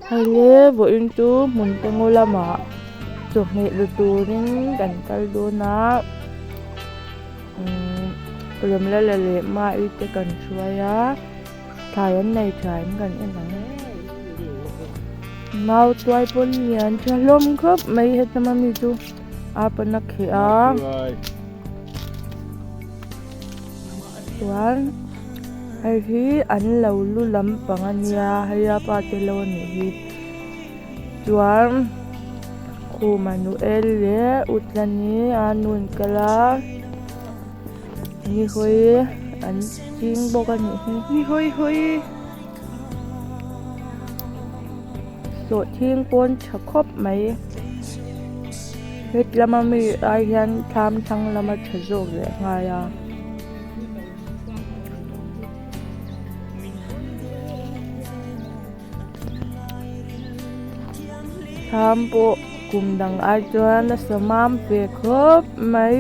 hay le bo in tu mun te ngolama chok me lu turin kan kal do na lem la le ma i te kan chuaya thayan nei thain kan enang mau tuai pon lian chalom khop mai hetama mi chu apanak he a tuan hay hi an lo lu lam pangania haya pa te lo ni hi tuan khu manuel le utlani anun kala ni hoi an ching boka ni hoi so thing pon chakop mai het lama mi ai hian tham thang lama thajok le ngaya tham po kum dang ai chuan na samam pe khop mai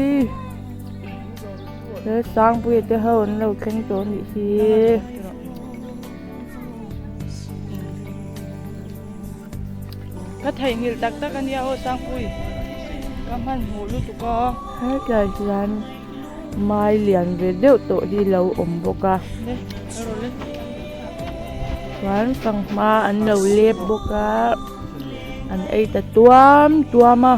le sang pu te hon lo kheng to ni hiก็ไทยหิลตักกันยาโอสร้างปุยก็มันหูรู้ตุก hai kai hian mai lian ve deuh to di lo om boka เนี่ยเราเลย chuan sangma an lo lep boka an ei ta tuama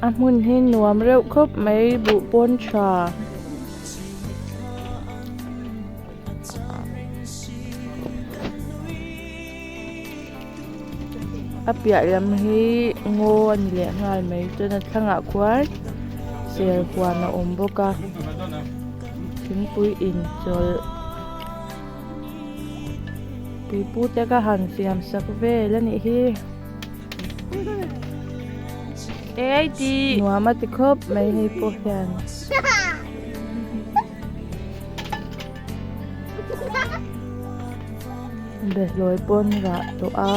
amun hi nuam reuh khop mai bu pon tha apia lam hi ngo an le ngal mai chuna thanga khwai sel khwana om boka thingpui in chol pipu te ka han siam sak ve la ni hiเอ้ยดี nuam ati khop mai hi po hian be loi pon ra to a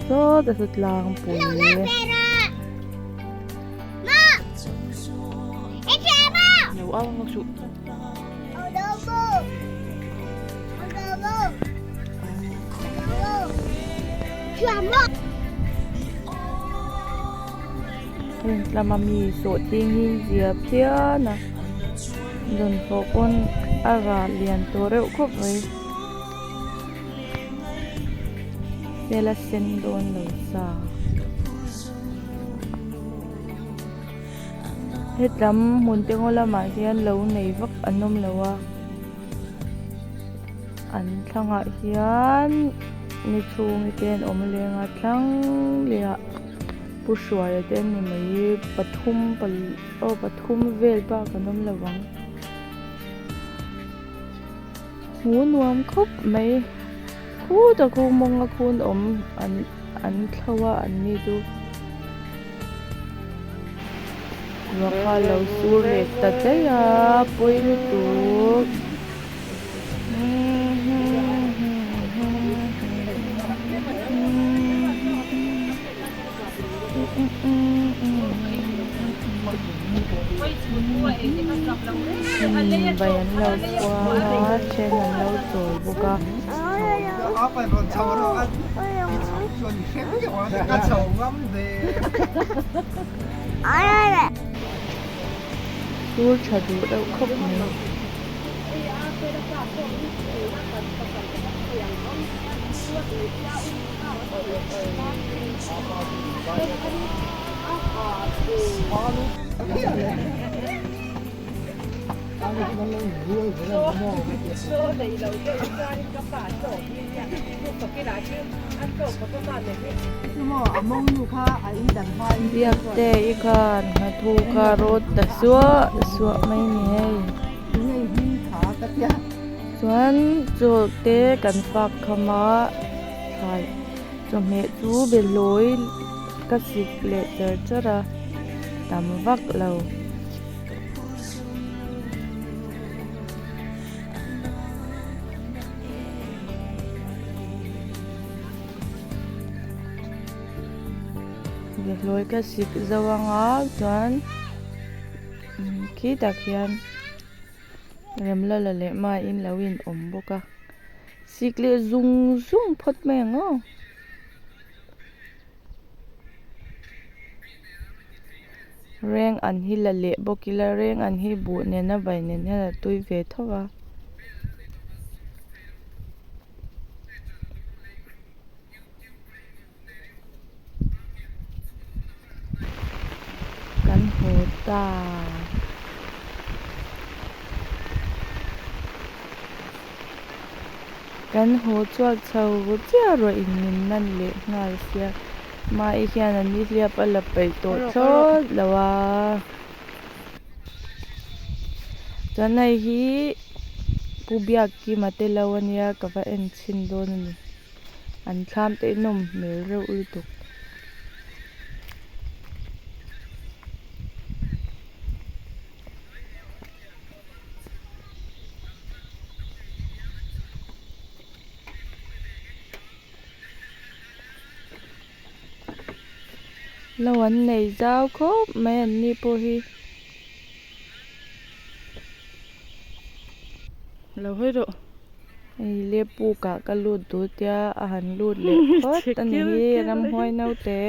so da sut lang pui nhiều ao ngọc trụ lama mi so ting hin zia phia na don pho pon aga lian to reuh khop mai sela sen don lo sa hetlam mun te ngola ma hian lo nei vak anom lawa an thanga hian ni chung ten om lenga thlang lia pushwaya ten ni mai pathum vel pa kanom lawang hu nuam khop mai khu ta khu monga khun om an thawa an ni tu waka lo sur le ta te ya poi lu tu bayan lo kwa chen an lo choi boka sur chadu đâu khóc nhiều việc tệ ý con là thu cà rốt ta xua mấy nhảy xuân chỗ tê cần phạc khama thay cho mẹ chú bên lối các dịch lệ chờ cho ra tắm vắc lầu để lối cái xịt dầu ngó chuẩn khi đặc hiền rem la lệ mà in lâu in bốc à xịt lệ zung zung phật mẹ ngó reng an hi la lệ bốc kila reng an hi bu nè na vậy nè là tôi về thôi à căn hộ ta căn hộ chuột sầu chia rồi in min nan lệ ngal xia mà ý khian an đi liệp ở lập bể tổ chốt là wa cho này hi pubiak ki mate lawania ka va en chin don ni an tham te nom mel ro ul tuk lawan nei zau khop mai an ni po hi lâu hết rồi ai le pu ka lut tu tia a han lut le khot an hi ram hoi nau te